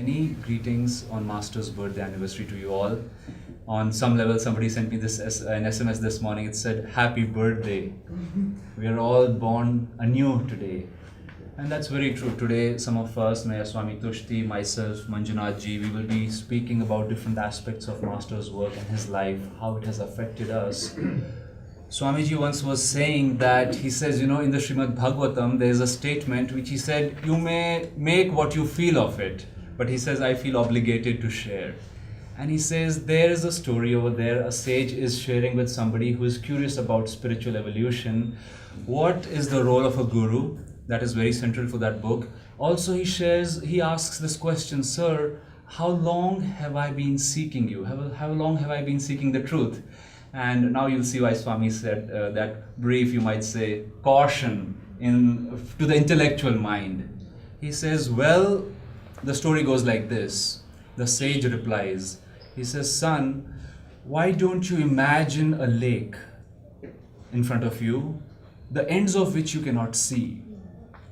Many greetings on Master's birthday anniversary to you all. On some level, somebody sent me this as an SMS this morning. It said, "Happy birthday." We are all born anew today. And that's very true. Today, some of us, Maya Swami Tushti, myself, Manjunath ji, we will be speaking about different aspects of Master's work and his life, how it has affected us. Swamiji once was saying that, he says, in the Srimad Bhagavatam, there is a statement which he said, you may make what you feel of it, but he says, I feel obligated to share. And he says, there is a story over there, a sage is sharing with somebody who is curious about spiritual evolution. What is the role of a guru? That is very central for that book. Also, he asks this question, sir, how long have I been seeking you? How long have I been seeking the truth? And now you'll see why Swami said that brief, you might say, caution to the intellectual mind. He says, well, the story goes like this. The sage replies, he says, son, why don't you imagine a lake in front of you, the ends of which you cannot see?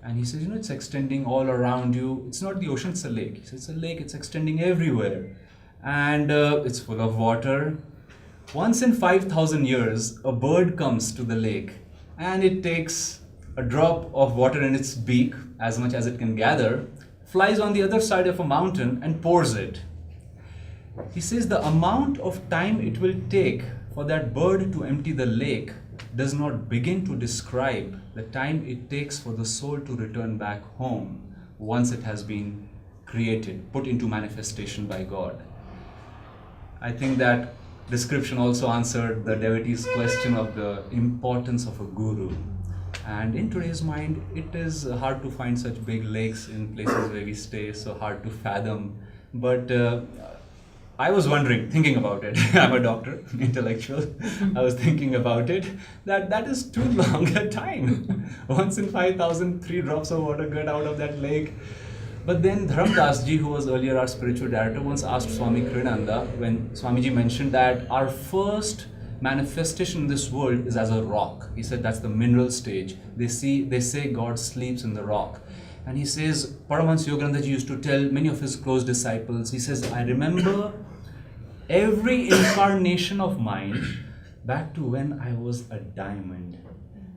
And he says, it's extending all around you. It's not the ocean, it's a lake. He says, it's a lake, it's extending everywhere. And it's full of water. Once in 5,000 years, a bird comes to the lake and it takes a drop of water in its beak, as much as it can gather, flies on the other side of a mountain and pours it. He says the amount of time it will take for that bird to empty the lake does not begin to describe the time it takes for the soul to return back home once it has been created, put into manifestation by God. I think that description also answered the devotee's question of the importance of a guru. And in today's mind, it is hard to find such big lakes in places where we stay, so hard to fathom. But I was wondering, thinking about it, I'm a doctor, intellectual, I was thinking about it, that is too long a time. Once in 5,000, 3 drops of water get out of that lake. But then Dharamdas ji, who was earlier our spiritual director, once asked Swami Kriyananda, when Swamiji mentioned that our first manifestation in this world is as a rock. He said that's the mineral stage. They say God sleeps in the rock. And he says, Paramahansa Yogananda ji used to tell many of his close disciples, he says, I remember every incarnation of mine back to when I was a diamond.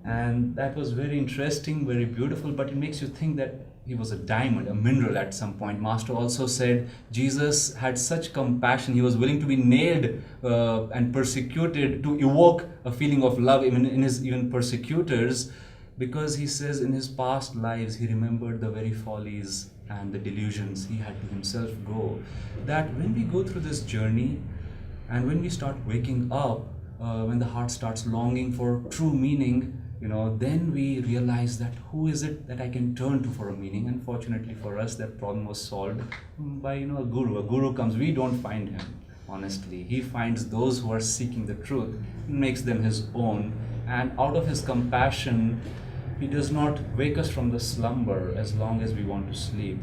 And that was very interesting, very beautiful, but it makes you think that he was a diamond, a mineral at some point. Master also said Jesus had such compassion. He was willing to be nailed and persecuted to evoke a feeling of love even in his persecutors, because he says in his past lives he remembered the very follies and the delusions he had to himself go. That when we go through this journey and when we start waking up, when the heart starts longing for true meaning, then we realize that who is it that I can turn to for a meaning. Unfortunately for us, that problem was solved by a guru. A guru comes, we don't find him, honestly. He finds those who are seeking the truth, makes them his own, and out of his compassion, he does not wake us from the slumber as long as we want to sleep.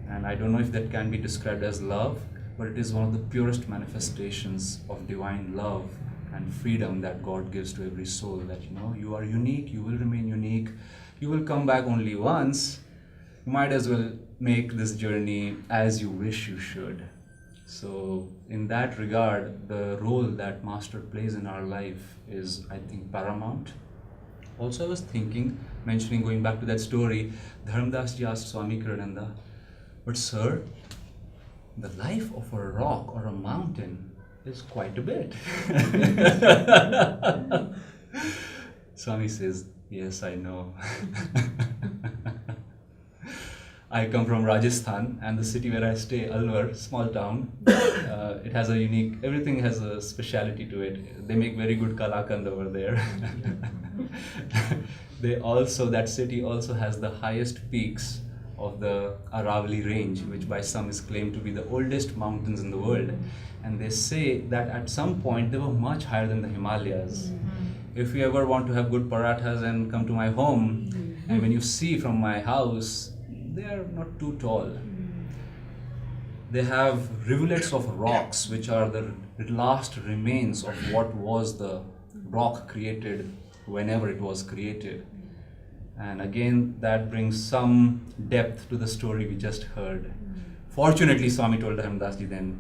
And I don't know if that can be described as love, but it is one of the purest manifestations of divine love and freedom that God gives to every soul, that you are unique, you will remain unique, you will come back only once, you might as well make this journey as you wish you should. So in that regard, the role that Master plays in our life is, I think, paramount. Also, I was going back to that story, Dharamdas ji asked Swami Kriyananda, but sir, the life of a rock or a mountain is quite a bit. Swami says, yes, I know. I come from Rajasthan, and the city where I stay, Alwar, small town, it has everything has a speciality to it. They make very good kalakand over there. That city also has the highest peaks of the Aravalli range, which by some is claimed to be the oldest mountains in the world. And they say that at some point they were much higher than the Himalayas. If you ever want to have good parathas and come to my home, and when you see from my house, they are not too tall. They have rivulets of rocks, which are the last remains of what was the rock created whenever it was created. And again, that brings some depth to the story we just heard. Fortunately, Swami told Dharamdas ji then,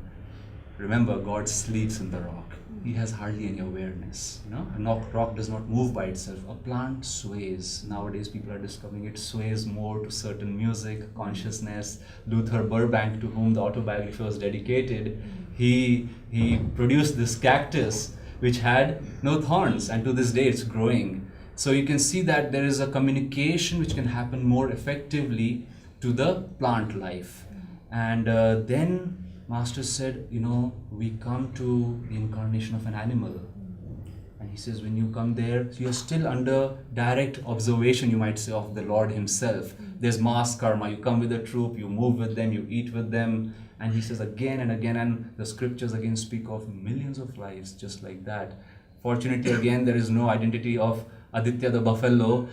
remember, God sleeps in the rock. He has hardly any awareness. A rock does not move by itself. A plant sways. Nowadays, people are discovering it sways more to certain music, consciousness. Luther Burbank, to whom the autobiography was dedicated, he produced this cactus which had no thorns, and to this day it's growing. So you can see that there is a communication which can happen more effectively to the plant life. And then Master said, we come to the incarnation of an animal. And he says, when you come there, you're still under direct observation, you might say, of the Lord himself. There's mass karma. You come with a troop, you move with them, you eat with them. And he says again and again, and the scriptures again speak of millions of lives just like that. Fortunately, again, there is no identity of Aditya the buffalo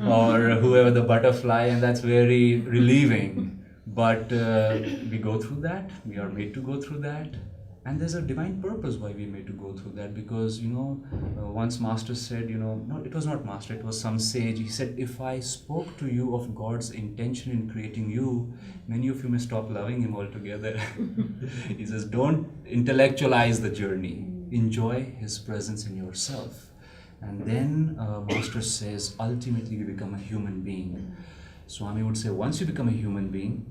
or whoever the butterfly, and that's very relieving. But we go through that, we are made to go through that, and there's a divine purpose why we're made to go through that. Because, once Master said, no, it was not Master, it was some sage. He said, if I spoke to you of God's intention in creating you, many of you may stop loving him altogether. He says, don't intellectualize the journey, enjoy his presence in yourself. And then Master says, ultimately we become a human being. Swami would say, once you become a human being,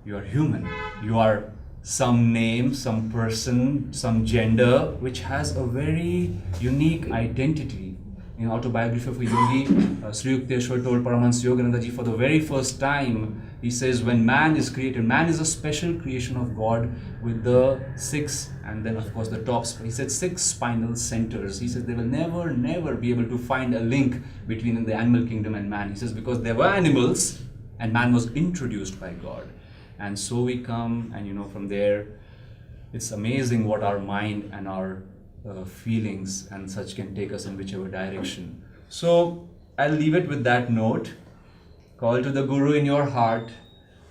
you are human. You are some name, some person, some gender, which has a very unique identity. In Autobiography of a Yogi, Sri Yukteswar told Paramahansa Yogananda ji for the very first time, he says, when man is created, man is a special creation of God with the 6, and then of course the top, he said 6 spinal centers. He says they will never be able to find a link between the animal kingdom and man. He says because there were animals and man was introduced by God. And so we come, and from there, it's amazing what our mind and our feelings and such can take us in whichever direction. So I'll leave it with that note. Call to the Guru in your heart,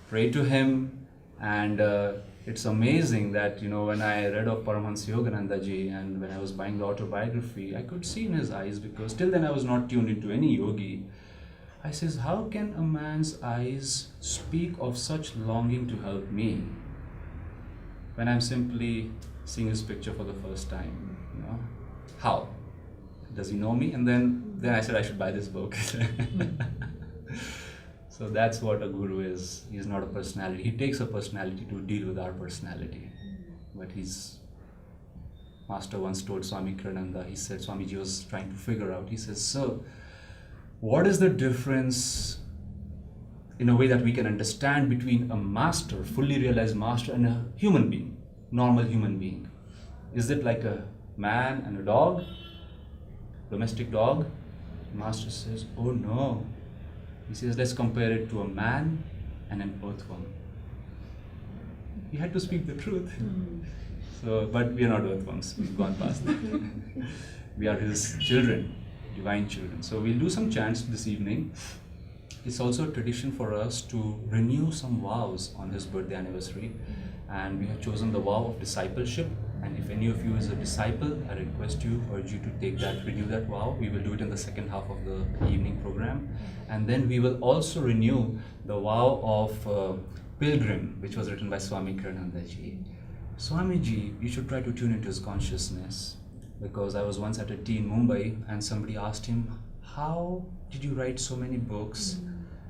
pray to him, and it's amazing that, when I read of Paramahansa Yogananda ji and when I was buying the autobiography, I could see in his eyes, because till then I was not tuned into any yogi. I says, how can a man's eyes speak of such longing to help me when I'm simply seeing his picture for the first time? How? Does he know me? And then I said I should buy this book. So that's what a guru is. He's not a personality. He takes a personality to deal with our personality. But Master once told Swami Kriyananda, he said, Swamiji was trying to figure out, he says, sir, what is the difference in a way that we can understand between a master, fully realized master, and a human being, normal human being? Is it like a man and a dog, domestic dog? Master says, oh no. He says, let's compare it to a man and an earthworm. He had to speak the truth. So, but we are not earthworms, we've gone past that. We are his children, divine children. So we'll do some chants this evening. It's also a tradition for us to renew some vows on his birthday anniversary. And we have chosen the vow of discipleship. And if any of you is a disciple, I urge you to take that, renew that vow. We will do it in the second half of the evening program. And then we will also renew the vow of Pilgrim, which was written by Swami Kriyananda ji. Swamiji, you should try to tune into his consciousness. Because I was once at a tea in Mumbai and somebody asked him, how did you write so many books?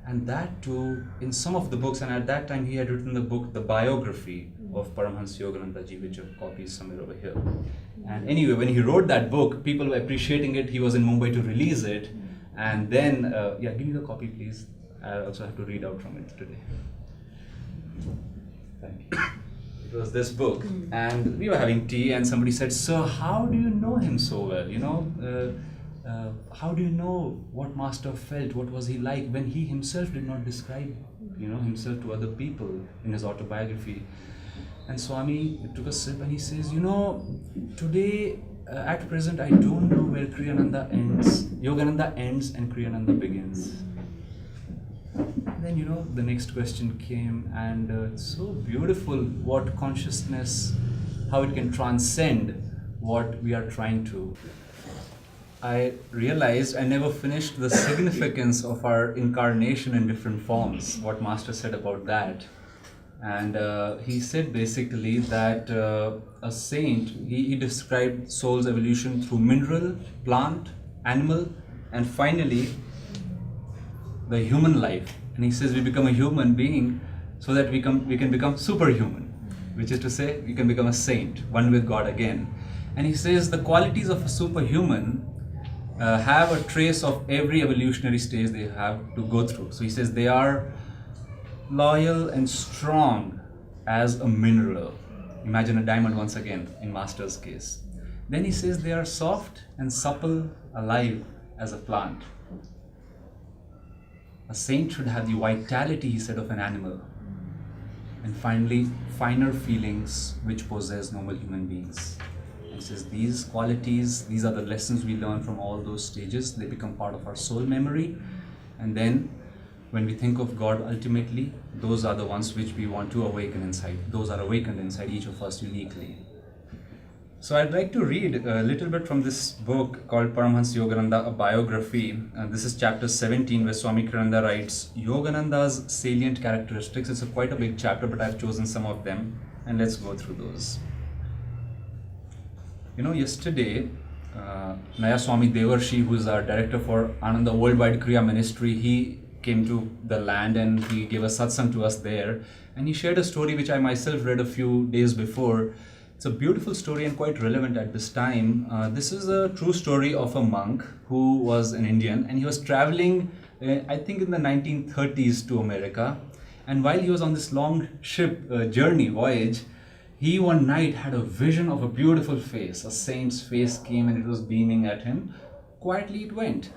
And that too, in some of the books, and at that time he had written the book, The Biography of Paramahansa Yogananda ji, which are copies somewhere over here. And anyway, when he wrote that book, people were appreciating it. He was in Mumbai to release it. And then, give me the copy please. I also have to read out from it today. Thank you. It was this book. And we were having tea and somebody said, sir, how do you know him so well? How do you know what Master felt? What was he like when he himself did not describe, himself to other people in his autobiography? And Swami took a sip and he says, today, at present, I don't know where Kriyananda ends. Yogananda ends and Kriyananda begins. Then, the next question came, and it's so beautiful what consciousness, how it can transcend what we are trying to. I realized I never finished the significance of our incarnation in different forms, what Master said about that. And he said basically that a saint, he described soul's evolution through mineral, plant, animal, and finally the human life. And he says we become a human being so that we can become superhuman, which is to say we can become a saint, one with God again. And he says the qualities of a superhuman have a trace of every evolutionary stage they have to go through. So he says they are loyal and strong as a mineral. Imagine a diamond once again in Master's case. Then he says they are soft and supple, alive as a plant. A saint should have the vitality, he said, of an animal. And finally, finer feelings which possess normal human beings. He says these qualities, these are the lessons we learn from all those stages. They become part of our soul memory. And then when we think of God, ultimately, those are the ones which we want to awaken inside. Those are awakened inside each of us uniquely. So I'd like to read a little bit from this book called Paramahansa Yogananda, a biography. This is chapter 17 where Swami Kirananda writes Yogananda's salient characteristics. It's quite a big chapter, but I've chosen some of them and let's go through those. You know, yesterday, Naya Swami Devarshi, who is our director for Ananda Worldwide Kriya Ministry, he came to the land and he gave a satsang to us there. And he shared a story which I myself read a few days before. It's a beautiful story and quite relevant at this time. This is a true story of a monk who was an Indian and he was traveling, I think in the 1930s to America. And while he was on this long ship journey, voyage, he one night had a vision of a beautiful face. A saint's face came and it was beaming at him. Quietly it went.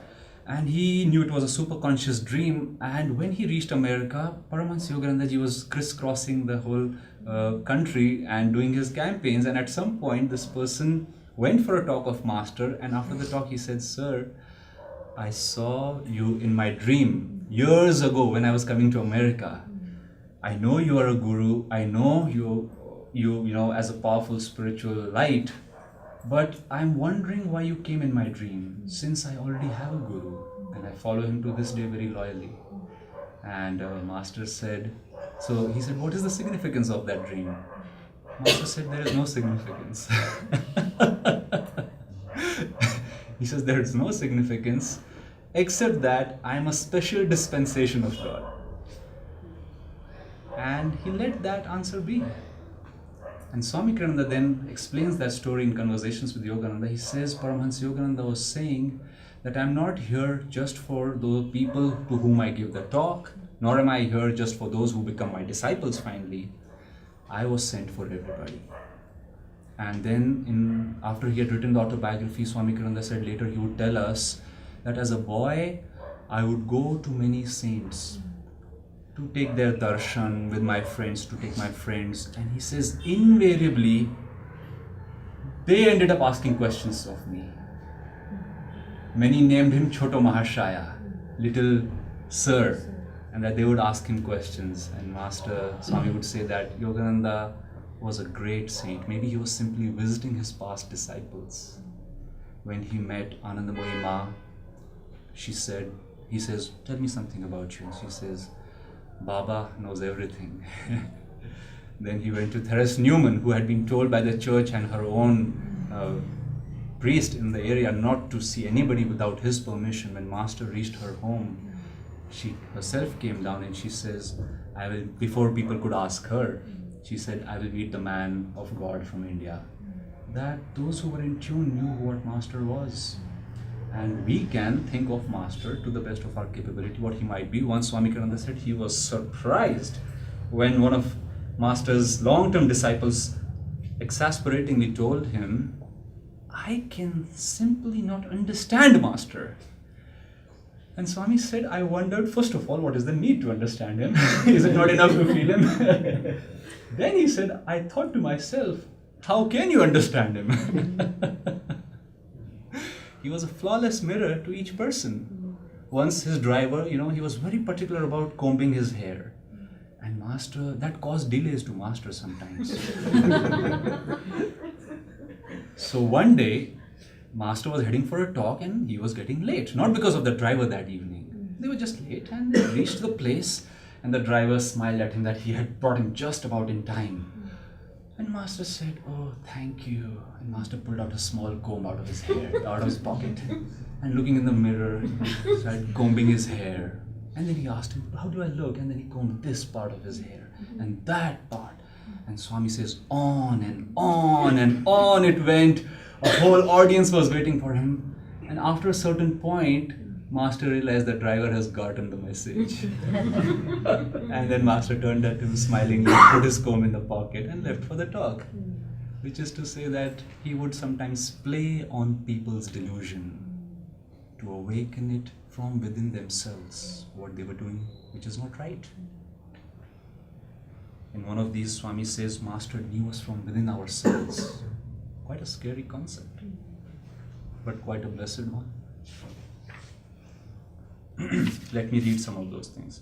And he knew it was a super conscious dream. And when he reached America, Paramahansa Yogananda ji was crisscrossing the whole country and doing his campaigns. And at some point, this person went for a talk of Master. And after the talk, he said, "Sir, I saw you in my dream years ago when I was coming to America. I know you are a guru. I know you know, as a powerful spiritual light. But I'm wondering why you came in my dream, since I already have a guru and I follow him to this day very loyally." And Master said, so he said, "What is the significance of that dream?" Master said, "There is no significance." He says, "There is no significance except that I am a special dispensation of God." And he let that answer be. And Swami Kirananda then explains that story in Conversations with Yogananda. He says, Paramahansa Yogananda was saying that I'm not here just for those people to whom I give the talk, nor am I here just for those who become my disciples finally. I was sent for everybody. And then after he had written the autobiography, Swami Kirananda said later he would tell us that as a boy, I would go to many saints to take their darshan with my friends, to take my friends. And he says, invariably, they ended up asking questions of me. Many named him Choto Mahashaya, little sir, and that they would ask him questions. And Master Swami would say that Yogananda was a great saint. Maybe he was simply visiting his past disciples. When he met Anandamoyi Ma, he says, "Tell me something about you." And she says, "Baba knows everything." Then he went to Therese Newman, who had been told by the church and her own priest in the area not to see anybody without his permission. When Master reached her home, she herself came down and she says, before people could ask her, she said, "I will meet the man of God from India." That those who were in tune knew what Master was. And we can think of Master to the best of our capability, what he might be. Once Swami Kirananda said he was surprised when one of Master's long-term disciples exasperatingly told him, "I can simply not understand Master." And Swami said, "I wondered, first of all, what is the need to understand him? Is it not enough to feel him?" Then he said, "I thought to myself, how can you understand him?" He was a flawless mirror to each person. Once his driver, he was very particular about combing his hair. And Master, that caused delays to Master sometimes. So one day, Master was heading for a talk and he was getting late. Not because of the driver that evening. They were just late and they reached the place. And the driver smiled at him that he had brought him just about in time. And Master said, "Oh, thank you." And Master pulled out a small comb out of his hair, out of his pocket. And looking in the mirror, started combing his hair. And then he asked him, "How do I look?" And then he combed this part of his hair and that part. And Swami says, on and on and on it went. A whole audience was waiting for him. And after a certain point, Master realized the driver has gotten the message. And then Master turned at him smilingly, put his comb in the pocket and left for the talk. Which is to say that he would sometimes play on people's delusion to awaken it from within themselves, what they were doing, which is not right. In one of these, Swami says, Master knew us from within ourselves. Quite a scary concept, but quite a blessed one. Let me read some of those things.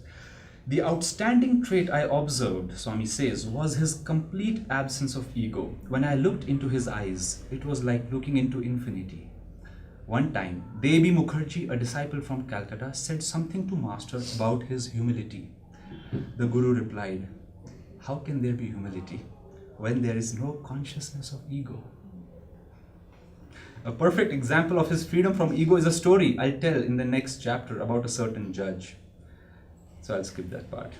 The outstanding trait I observed, Swami says, was his complete absence of ego. When I looked into his eyes, it was like looking into infinity. One time, Devi Mukherjee, a disciple from Calcutta, said something to Master about his humility. The Guru replied, "How can there be humility when there is no consciousness of ego?" A perfect example of his freedom from ego is a story I'll tell in the next chapter about a certain judge. So I'll skip that part.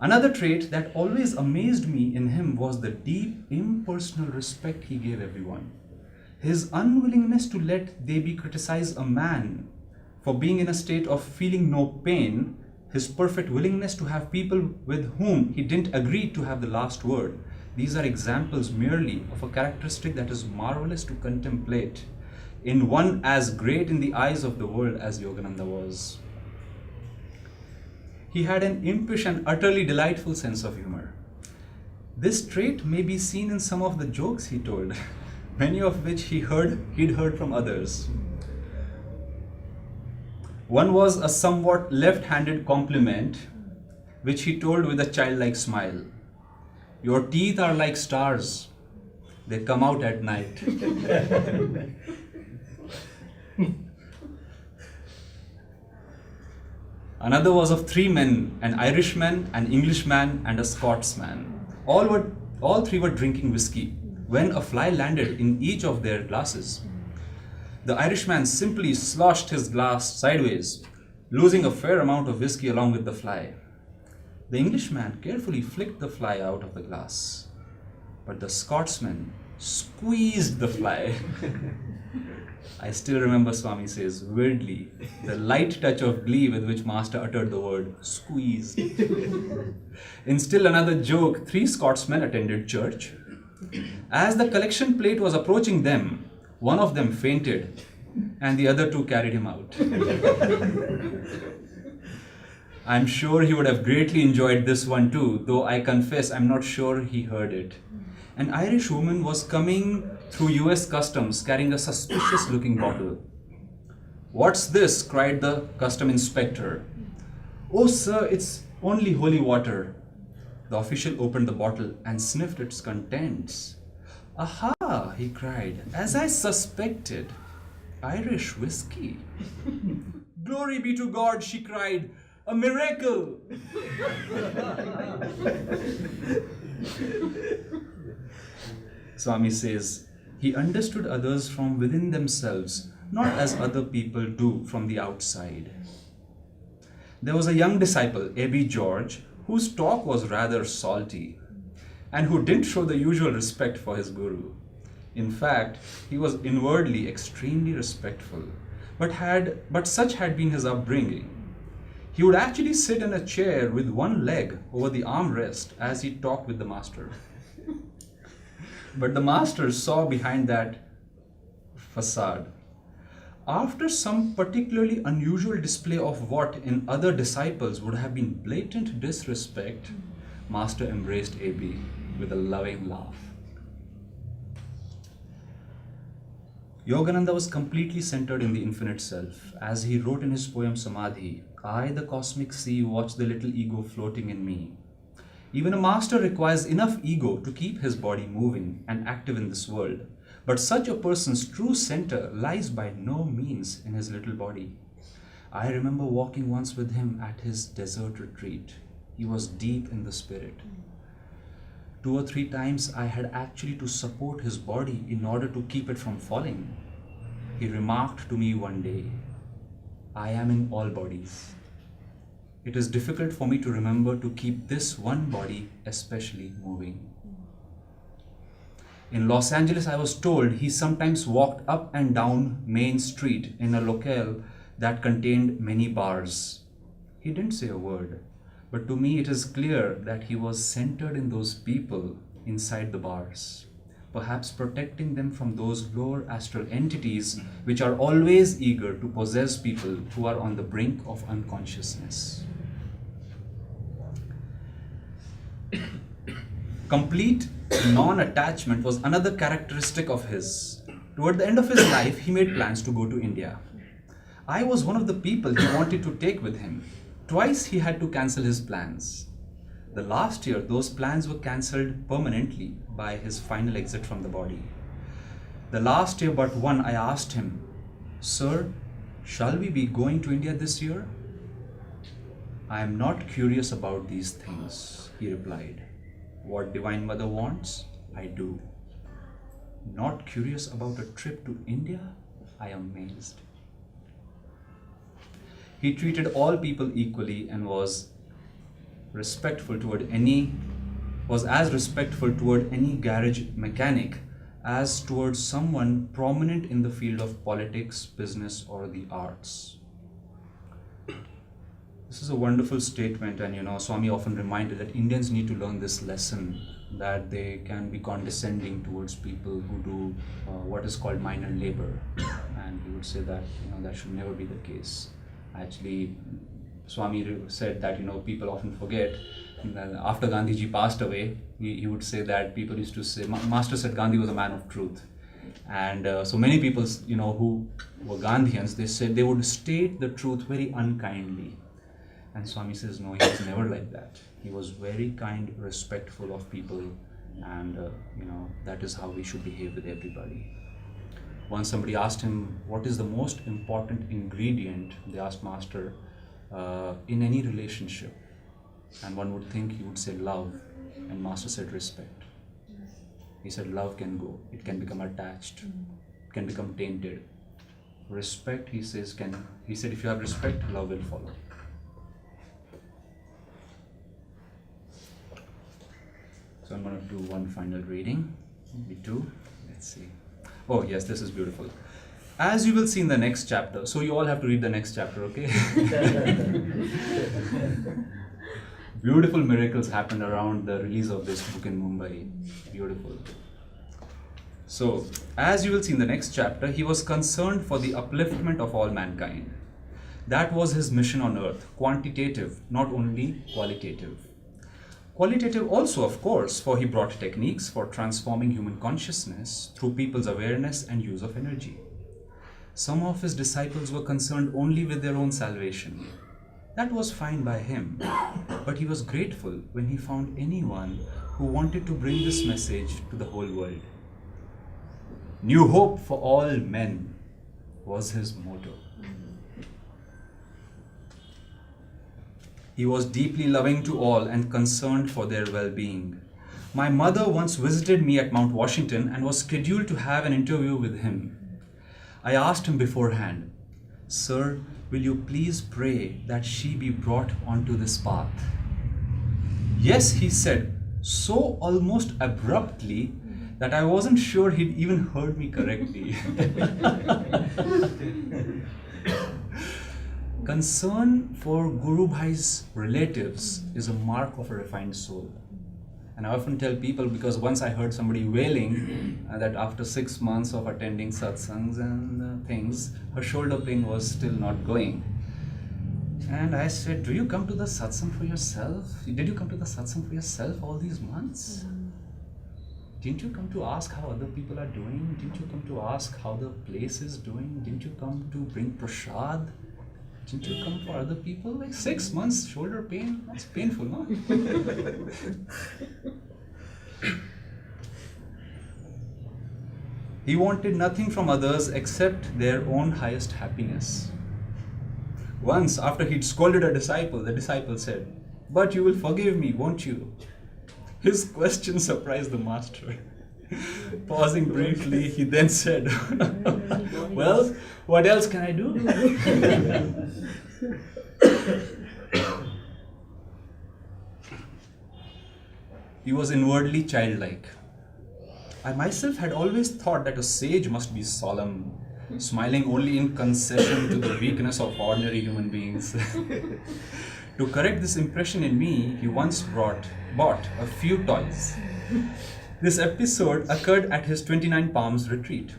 Another trait that always amazed me in him was the deep, impersonal respect he gave everyone. His unwillingness to let Devi criticize a man for being in a state of feeling no pain, his perfect willingness to have people with whom he didn't agree to have the last word. These are examples merely of a characteristic that is marvelous to contemplate in one as great in the eyes of the world as Yogananda was. He had an impish and utterly delightful sense of humor. This trait may be seen in some of the jokes he told, many of which he'd heard from others. One was a somewhat left-handed compliment, which he told with a childlike smile. "Your teeth are like stars. They come out at night." Another was of three men, an Irishman, an Englishman, and a Scotsman. All three were drinking whiskey when a fly landed in each of their glasses. The Irishman simply sloshed his glass sideways, losing a fair amount of whiskey along with the fly. The Englishman carefully flicked the fly out of the glass, but the Scotsman squeezed the fly. I still remember, Swami says, weirdly, the light touch of glee with which Master uttered the word squeezed. In still another joke, three Scotsmen attended church. As the collection plate was approaching them, one of them fainted and the other two carried him out. I'm sure he would have greatly enjoyed this one too, though I confess I'm not sure he heard it. An Irish woman was coming through US customs carrying a suspicious looking bottle. "What's this?" cried the custom inspector. "Oh sir, it's only holy water." The official opened the bottle and sniffed its contents. "Aha!" he cried, "as I suspected, Irish whiskey." "Glory be to God," she cried, "a miracle!" Swami says, he understood others from within themselves, not as other people do from the outside. There was a young disciple, A.B. George, whose talk was rather salty, and who didn't show the usual respect for his guru. In fact, he was inwardly extremely respectful, but such had been his upbringing. He would actually sit in a chair with one leg over the armrest as he talked with the master. But the master saw behind that facade. After some particularly unusual display of what in other disciples would have been blatant disrespect, Master embraced A.B. with a loving laugh. Yogananda was completely centered in the infinite self. As he wrote in his poem Samadhi, "I, the cosmic sea, watch the little ego floating in me." Even a master requires enough ego to keep his body moving and active in this world. But such a person's true center lies by no means in his little body. I remember walking once with him at his desert retreat. He was deep in the spirit. 2 or 3 times I had actually to support his body in order to keep it from falling. He remarked to me one day, I am in all bodies. It is difficult for me to remember to keep this one body especially moving. In Los Angeles, I was told he sometimes walked up and down Main Street in a locale that contained many bars. He didn't say a word, but to me it is clear that he was centered in those people inside the bars, perhaps protecting them from those lower astral entities which are always eager to possess people who are on the brink of unconsciousness. Complete non-attachment was another characteristic of his. Toward the end of his life, he made plans to go to India. I was one of the people he wanted to take with him. Twice he had to cancel his plans. The last year, those plans were cancelled permanently by his final exit from the body. The last year but one, I asked him, Sir, shall we be going to India this year? I am not curious about these things, he replied. What Divine Mother wants, I do. Not curious about a trip to India? I am amazed. He treated all people equally and was as respectful toward any garage mechanic as towards someone prominent in the field of politics, business, or the arts. This is a wonderful statement, and Swami often reminded that Indians need to learn this lesson, that they can be condescending towards people who do what is called minor labor, and he would say that that should never be the case. Actually, Swami said that people often forget that after Gandhiji passed away, he would say that people used to say, Master said Gandhi was a man of truth. And so many people who were Gandhians, they said they would state the truth very unkindly. And Swami says, no, he was never like that. He was very kind, respectful of people, and that is how we should behave with everybody. Once somebody asked him, what is the most important ingredient, they asked Master, in any relationship? And one would think he would say love, and Master said respect. He said love can go, it can become attached, it can become tainted. Respect, he said, if you have respect, love will follow. So I'm going to do one final reading, maybe two. Let's see. Oh yes, this is beautiful. As you will see in the next chapter, so you all have to read the next chapter, okay? Beautiful miracles happened around the release of this book in Mumbai. Beautiful. So, as you will see in the next chapter, he was concerned for the upliftment of all mankind. That was his mission on earth, quantitative, not only qualitative. Qualitative also, of course, for he brought techniques for transforming human consciousness through people's awareness and use of energy. Some of his disciples were concerned only with their own salvation. That was fine by him, but he was grateful when he found anyone who wanted to bring this message to the whole world. New hope for all men was his motto. He was deeply loving to all and concerned for their well-being. My mother once visited me at Mount Washington and was scheduled to have an interview with him. I asked him beforehand, Sir, will you please pray that she be brought onto this path? Yes, he said, so almost abruptly that I wasn't sure he'd even heard me correctly. Concern for Guru Bhai's relatives is a mark of a refined soul. And I often tell people, because once I heard somebody wailing that after 6 months of attending satsangs and things, her shoulder pain was still not going. And I said, do you come to the satsang for yourself? Did you come to the satsang for yourself all these months? Didn't you come to ask how other people are doing? Didn't you come to ask how the place is doing? Didn't you come to bring prasad? Didn't you come for other people? Like 6 months shoulder pain? That's painful, no? He wanted nothing from others except their own highest happiness. Once, after he'd scolded a disciple, the disciple said, But you will forgive me, won't you? His question surprised the master. Pausing briefly, he then said, well, what else can I do? He was inwardly childlike. I myself had always thought that a sage must be solemn, smiling only in concession to the weakness of ordinary human beings. To correct this impression in me, he once bought a few toys. This episode occurred at his 29 Palms retreat.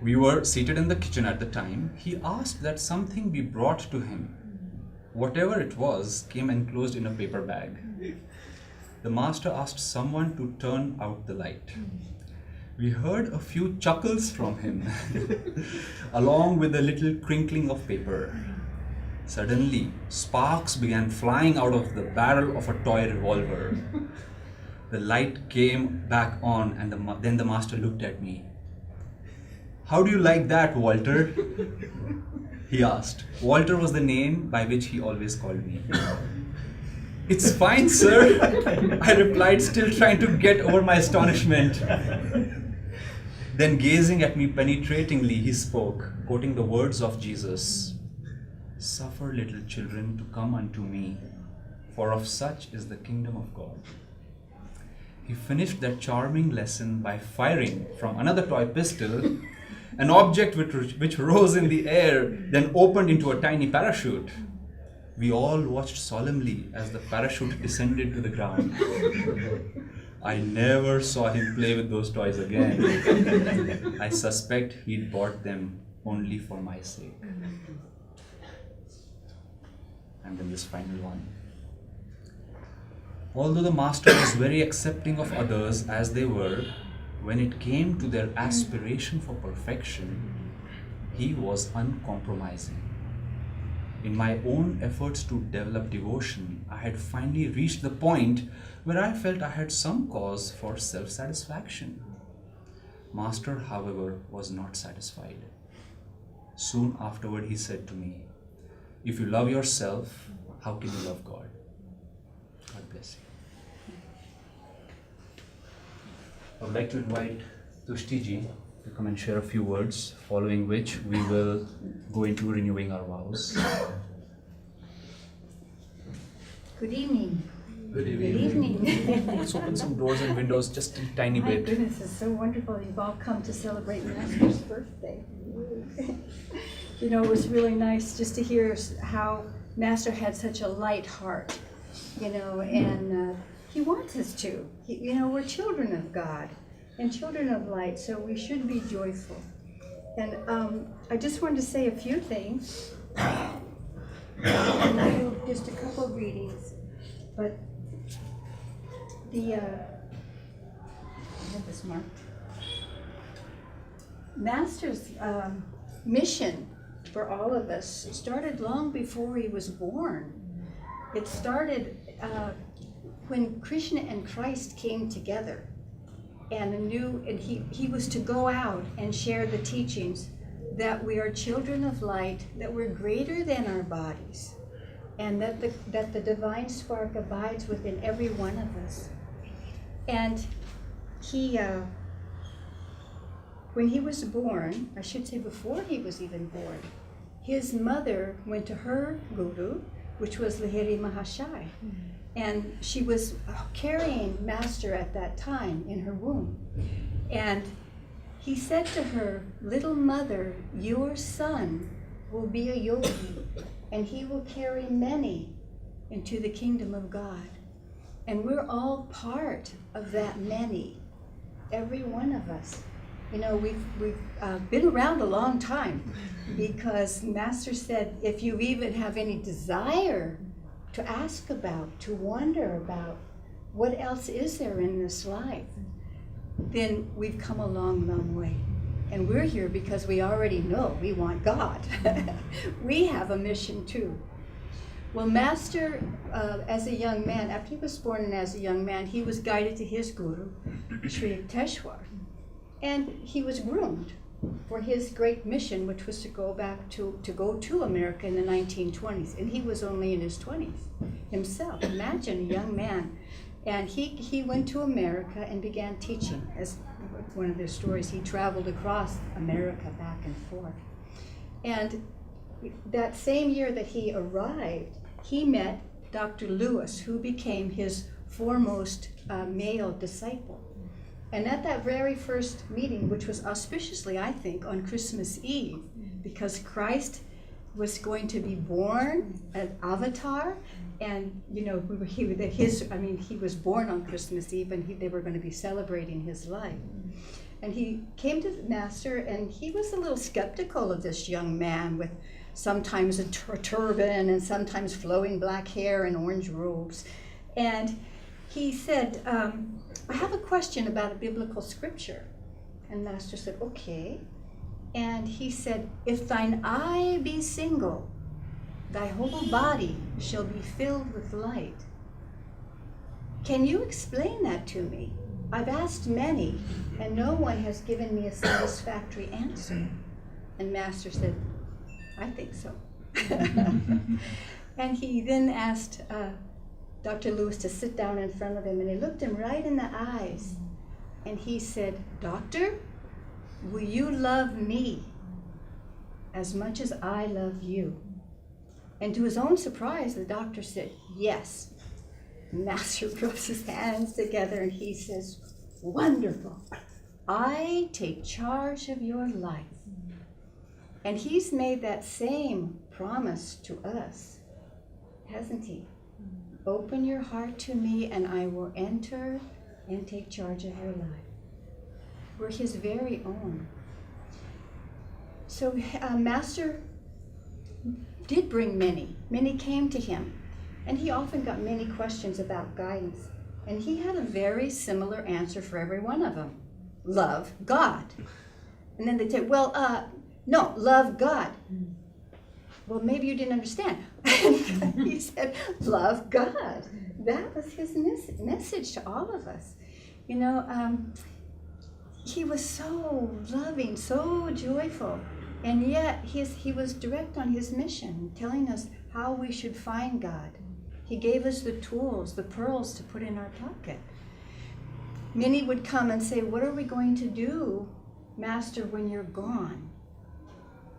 We were seated in the kitchen at the time. He asked that something be brought to him. Whatever it was came enclosed in a paper bag. The master asked someone to turn out the light. We heard a few chuckles from him, along with a little crinkling of paper. Suddenly, sparks began flying out of the barrel of a toy revolver. The light came back on, and then the master looked at me. How do you like that, Walter? He asked. Walter was the name by which he always called me. It's fine, sir, I replied, still trying to get over my astonishment. Then, gazing at me penetratingly, he spoke, quoting the words of Jesus. Suffer little children to come unto me, for of such is the kingdom of God. He finished that charming lesson by firing from another toy pistol an object which rose in the air, then opened into a tiny parachute. We all watched solemnly as the parachute descended to the ground. I never saw him play with those toys again. I suspect he'd bought them only for my sake. And then this final one. Although the master was very accepting of others as they were, when it came to their aspiration for perfection, he was uncompromising. In my own efforts to develop devotion, I had finally reached the point where I felt I had some cause for self-satisfaction. Master, however, was not satisfied. Soon afterward, he said to me, if you love yourself, how can you love God? God bless you. I would like to invite Tushti ji to come and share a few words, following which we will go into renewing our vows. Good evening. Good evening. Good evening. Let's open some doors and windows just a tiny My bit. goodness, it's so wonderful you've all come to celebrate Master's birthday. You know, it was really nice just to hear how Master had such a light heart, you know, and he wants us to. You know, we're children of God and children of light, so we should be joyful. And I just wanted to say a few things. And I do just a couple of readings, but I have this marked. Master's mission for all of us started long before he was born. It started when Krishna and Christ came together, and he was to go out and share the teachings that we are children of light, that we're greater than our bodies, and that the divine spark abides within every one of us. And he, when he was born, I should say before he was even born, his mother went to her guru, which was Lahiri Mahashai, and she was carrying Master at that time in her womb. And he said to her, little mother, your son will be a yogi, and he will carry many into the kingdom of God. And we're all part of that many, every one of us. You know, we've been around a long time, because Master said, if you even have any desire to ask about, to wonder about what else is there in this life, then we've come a long, long way. And we're here because we already know we want God. We have a mission too. Well, Master, as a young man, after he was born and as a young man, he was guided to his guru, Sri Yukteswar. And he was groomed for his great mission, which was to go to America in the 1920s. And he was only in his 20s himself. Imagine a young man. And he went to America and began teaching. As one of their stories, he traveled across America back and forth. And that same year that he arrived, he met Dr. Lewis, who became his foremost male disciple. And at that very first meeting, which was auspiciously, I think, on Christmas Eve, because Christ was going to be born, an avatar, and he was born on Christmas Eve, and they were going to be celebrating his life. And he came to the Master, and he was a little skeptical of this young man with sometimes a turban and sometimes flowing black hair and orange robes. And he said, I have a question about a biblical scripture. And Master said, okay. And he said, if thine eye be single, thy whole body shall be filled with light. Can you explain that to me? I've asked many, and no one has given me a satisfactory answer. And Master said, I think so. And he then asked Dr. Lewis to sit down in front of him, and he looked him right in the eyes. And he said, Doctor, will you love me as much as I love you? And to his own surprise, the doctor said, yes. Master rubs his hands together and he says, wonderful. I take charge of your life. And he's made that same promise to us, hasn't he? Open your heart to me and I will enter and take charge of your life. We're his very own. So Master did bring many. Many came to him. And he often got many questions about guidance. And he had a very similar answer for every one of them. Love God. And then they'd say, well, no, love God. Well, maybe you didn't understand. He said, love God. That was his message to all of us. You know, he was so loving, so joyful. And yet he was direct on his mission, telling us how we should find God. He gave us the tools, the pearls to put in our pocket. Many would come and say, what are we going to do, Master, when you're gone?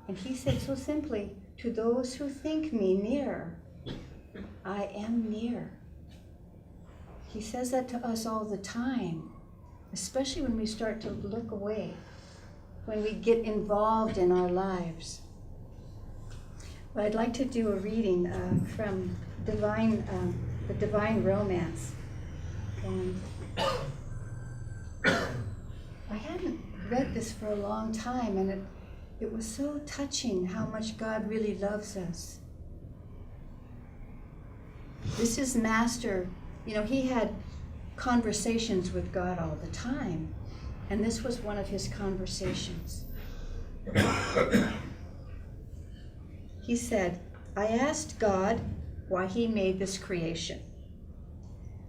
And he said so simply, to those who think me near, I am near. He says that to us all the time, especially when we start to look away, when we get involved in our lives. But I'd like to do a reading from the Divine Romance. And I hadn't read this for a long time, and it was so touching how much God really loves us. This is Master. You know, he had conversations with God all the time, and this was one of his conversations. He said, I asked God why he made this creation.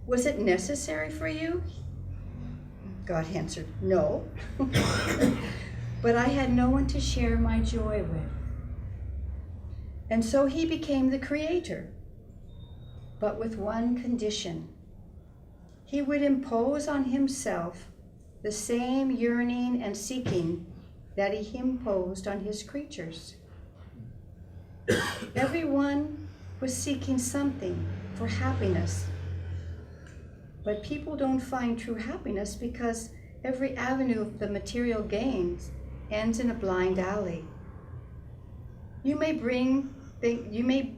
Was it necessary for you? God answered, no. But I had no one to share my joy with. And so he became the creator, but with one condition. He would impose on himself the same yearning and seeking that he imposed on his creatures. Everyone was seeking something for happiness. But people don't find true happiness because every avenue of the material gains ends in a blind alley. You may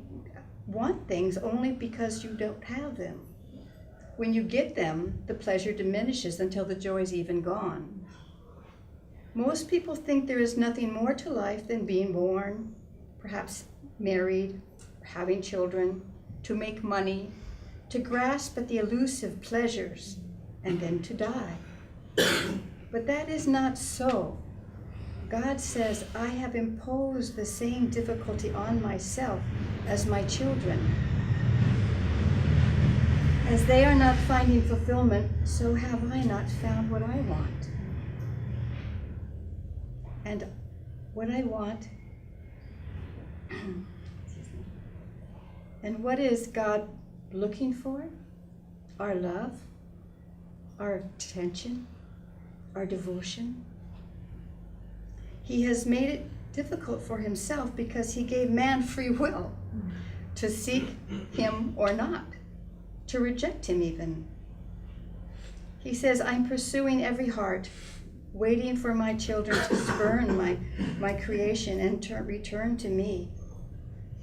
want things only because you don't have them. When you get them, the pleasure diminishes until the joy is even gone. Most people think there is nothing more to life than being born, perhaps married, having children, to make money, to grasp at the elusive pleasures, and then to die. But that is not so. God says, I have imposed the same difficulty on myself as my children. As they are not finding fulfillment, so have I not found what I want. And what I want, and what is God looking for? Our love, our attention, our devotion. He has made it difficult for himself because he gave man free will to seek him or not, to reject him even. He says, I'm pursuing every heart, waiting for my children to spurn my creation and to return to me.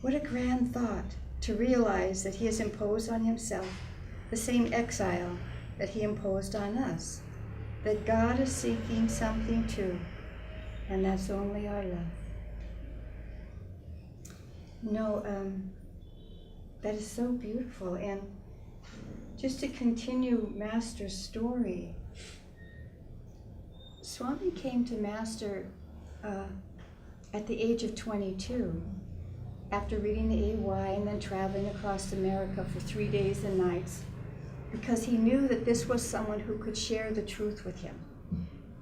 What a grand thought to realize that he has imposed on himself the same exile that he imposed on us, that God is seeking something too, and that's only our love. That is so beautiful. And just to continue Master's story, Swami came to Master at the age of 22, after reading the AY and then traveling across America for 3 days and nights, because he knew that this was someone who could share the truth with him.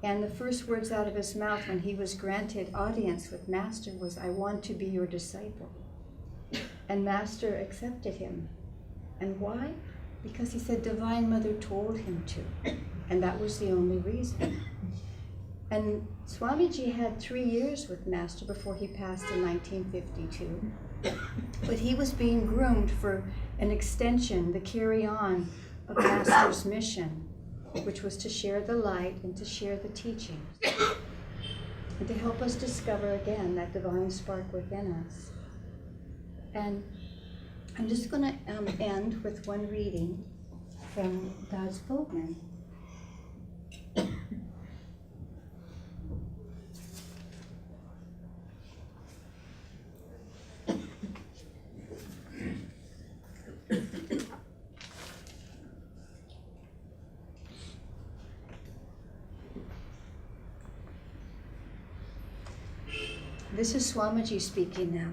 And the first words out of his mouth when he was granted audience with Master was, I want to be your disciple. And Master accepted him. And why? Because he said Divine Mother told him to. And that was the only reason. And Swamiji had 3 years with Master before he passed in 1952. But he was being groomed for an extension, the carry on of Master's mission, which was to share the light and to share the teachings, and to help us discover again that divine spark within us. And I'm just going to end with one reading from God's Boatman. This is Swamiji speaking now.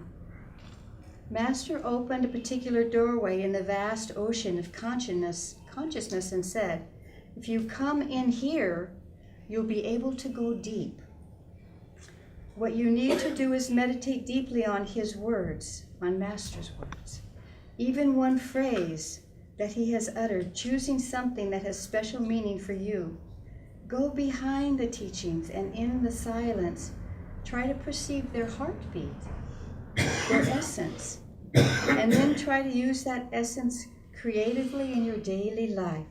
Master opened a particular doorway in the vast ocean of consciousness and said, if you come in here, you'll be able to go deep. What you need to do is meditate deeply on his words, on Master's words. Even one phrase that he has uttered, choosing something that has special meaning for you. Go behind the teachings and in the silence, try to perceive their heartbeat, their essence, and then try to use that essence creatively in your daily life.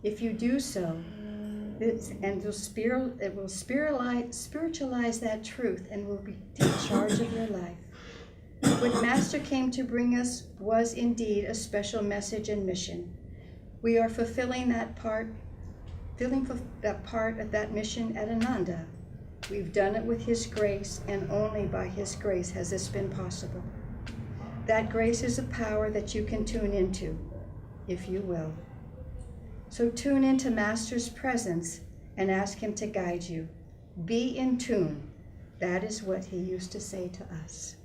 If you do so, it will spiritualize that truth and will take charge of your life. What Master came to bring us was indeed a special message and mission. We are fulfilling that part of that mission at Ananda. We've done it with his grace, and only by his grace has this been possible. That grace is a power that you can tune into, if you will. So tune into Master's presence and ask him to guide you. Be in tune. That is what he used to say to us.